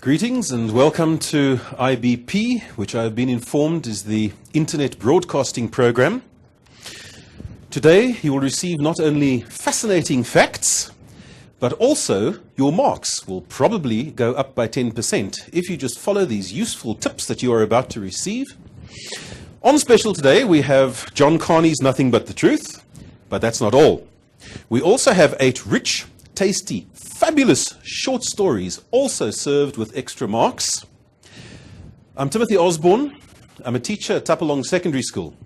Greetings and welcome to IBP, which I've been informed is the Internet Broadcasting Program. Today you will receive not only fascinating facts, but also your marks will probably go up by 10% if you just follow these useful tips that you are about to receive. On special today we have John Carney's Nothing But the Truth, but that's not all. We also have 8 rich, tasty, fabulous short stories, also served with extra marks. I'm Timothy Osborne. I'm a teacher at Tapalong Secondary School.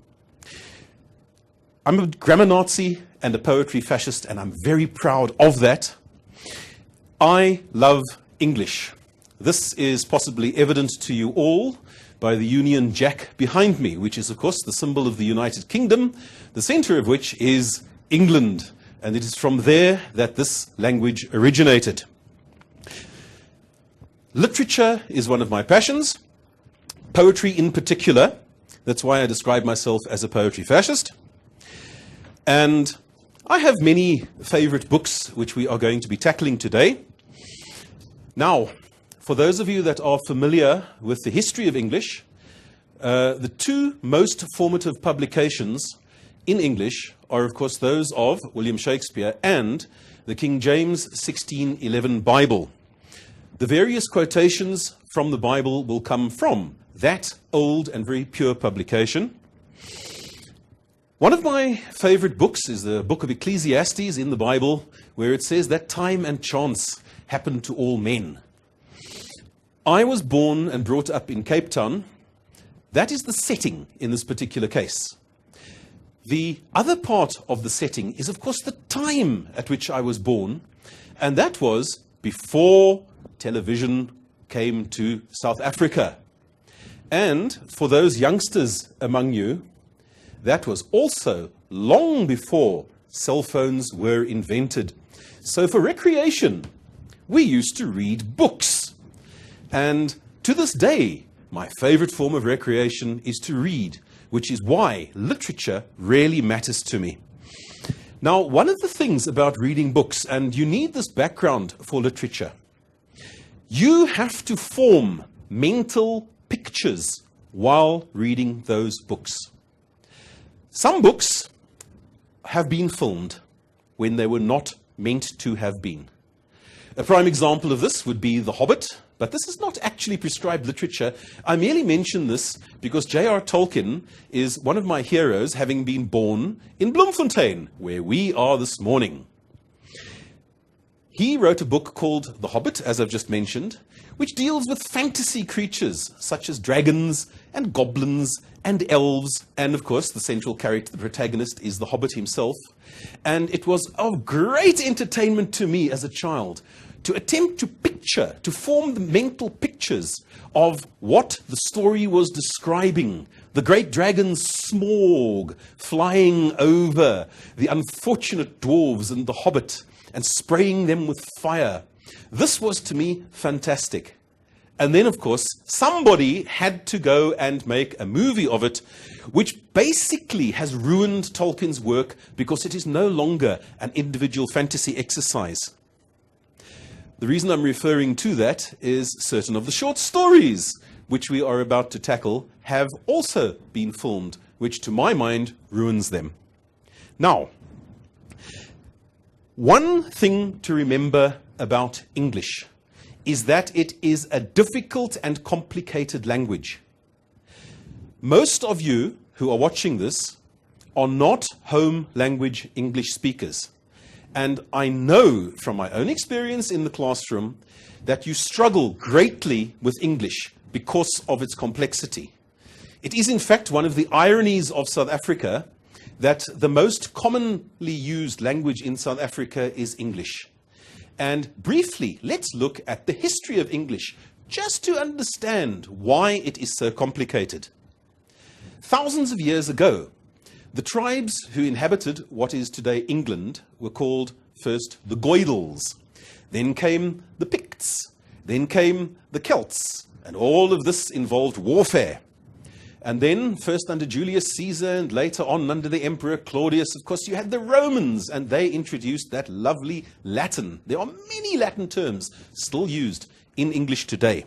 I'm a grammar Nazi and a poetry fascist, and I'm very proud of that. I love English. This is possibly evident to you all by the Union Jack behind me, which is, of course, the symbol of the United Kingdom, the center of which is England. And it is from there that this language originated. Literature is one of my passions, poetry in particular. That's why I describe myself as a poetry fascist. And I have many favorite books which we are going to be tackling today. Now, for those of you that are familiar with the history of English, the 2 most formative publications in English are, of course, those of William Shakespeare and the King James 1611 Bible. The various quotations from the Bible will come from that old and very pure publication. One of my favorite books is the book of Ecclesiastes in the Bible, where it says that time and chance happen to all men. I was born and brought up in Cape Town. That is the setting in this particular case. The other part of the setting is, of course, the time at which I was born, and that was before television came to South Africa. And for those youngsters among you, that was also long before cell phones were invented. So for recreation, we used to read books. And to this day, my favorite form of recreation is to read, which is why literature really matters to me. Now, one of the things about reading books, and you need this background for literature, you have to form mental pictures while reading those books. Some books have been filmed when they were not meant to have been. A prime example of this would be The Hobbit, but this is not actually prescribed literature. I merely mention this because J.R. Tolkien is one of my heroes, having been born in Bloemfontein, where we are this morning. He wrote a book called The Hobbit, as I've just mentioned, which deals with fantasy creatures such as dragons and goblins and elves, and of course the central character, the protagonist, is the Hobbit himself. And it was of great entertainment to me as a child to attempt to picture, to form the mental pictures of what the story was describing. The great dragon Smaug flying over the unfortunate dwarves and the Hobbit and spraying them with fire. This was to me fantastic. And then, of course, somebody had to go and make a movie of it, which basically has ruined Tolkien's work because it is no longer an individual fantasy exercise. The reason I'm referring to that is certain of the short stories which we are about to tackle have also been filmed, which to my mind ruins them. Now, one thing to remember about English is that it is a difficult and complicated language. Most of you who are watching this are not home language English speakers. And I know from my own experience in the classroom that you struggle greatly with English because of its complexity. It is, in fact, one of the ironies of South Africa that the most commonly used language in South Africa is English. And briefly, let's look at the history of English, just to understand why it is so complicated. Thousands of years ago, the tribes who inhabited what is today England were called first the Goidels. Then came the Picts. Then came the Celts. And all of this involved warfare. And then, first under Julius Caesar and later on under the Emperor Claudius, of course, you had the Romans, and they introduced that lovely Latin. There are many Latin terms still used in English today.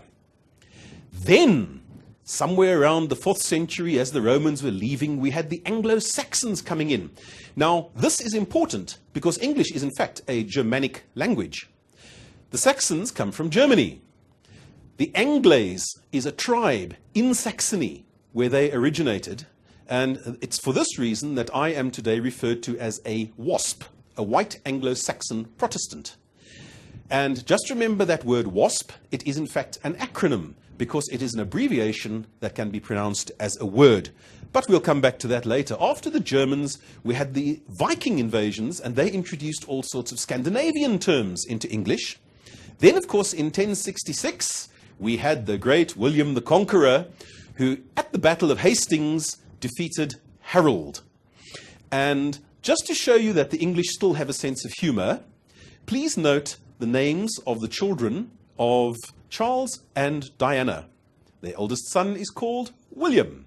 Then, somewhere around the 4th century, as the Romans were leaving, we had the Anglo-Saxons coming in. Now, this is important because English is in fact a Germanic language. The Saxons come from Germany. The Engles is a tribe in Saxony where they originated, and it's for this reason that I am today referred to as a WASP, a white Anglo-Saxon Protestant. And just remember that word WASP, it is in fact an acronym because it is an abbreviation that can be pronounced as a word. But we'll come back to that later. After the Germans, we had the Viking invasions, and they introduced all sorts of Scandinavian terms into English. Then, of course, in 1066, we had the great William the Conqueror, who, at the Battle of Hastings, defeated Harold. And just to show you that the English still have a sense of humor, please note the names of the children of Charles and Diana. Their eldest son is called William,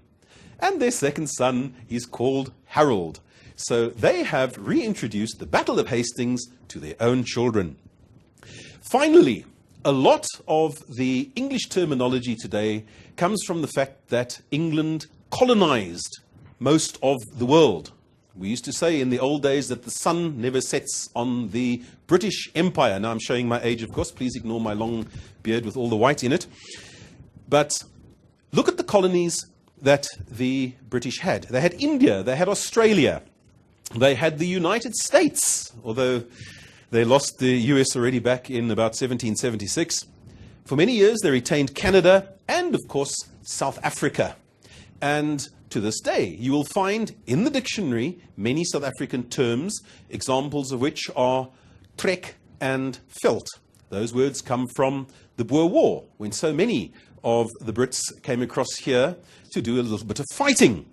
and their second son is called Harold. So they have reintroduced the Battle of Hastings to their own children. Finally, a lot of the English terminology today comes from the fact that England colonized most of the world. We used to say in the old days that the sun never sets on the British Empire. Now I'm showing my age, of course. Please ignore my long beard with all the white in it. But look at the colonies that the British had. They had India, they had Australia, they had the United States, although they lost the US already back in about 1776. For many years they retained Canada and, of course, South Africa. And to this day, you will find in the dictionary many South African terms, examples of which are trek and veld. Those words come from the Boer War, when so many of the Brits came across here to do a little bit of fighting.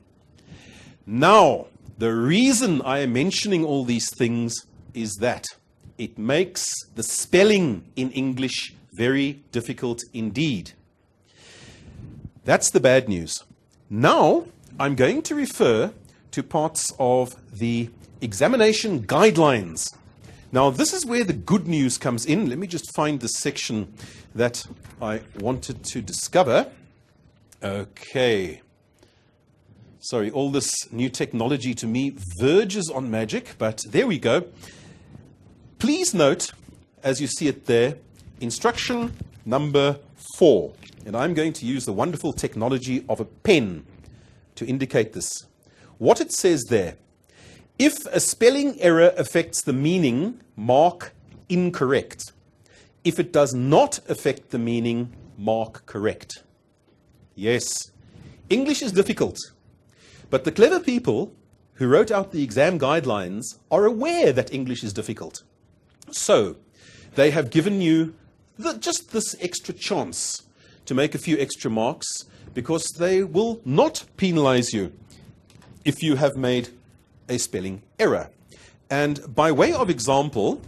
Now, the reason I am mentioning all these things is that it makes the spelling in English very difficult indeed. That's the bad news. Now, I'm going to refer to parts of the examination guidelines. Now, this is where the good news comes in. Let me just find the section that I wanted to discover. Okay. Sorry, all this new technology to me verges on magic, but there we go. Please note, as you see it there, instruction number 4. And I'm going to use the wonderful technology of a pen to indicate this. What it says there: if a spelling error affects the meaning, mark incorrect. If it does not affect the meaning, mark correct. Yes, English is difficult, but the clever people who wrote out the exam guidelines are aware that English is difficult. So they have given you just this extra chance to make a few extra marks, because they will not penalize you if you have made a spelling error. And by way of example,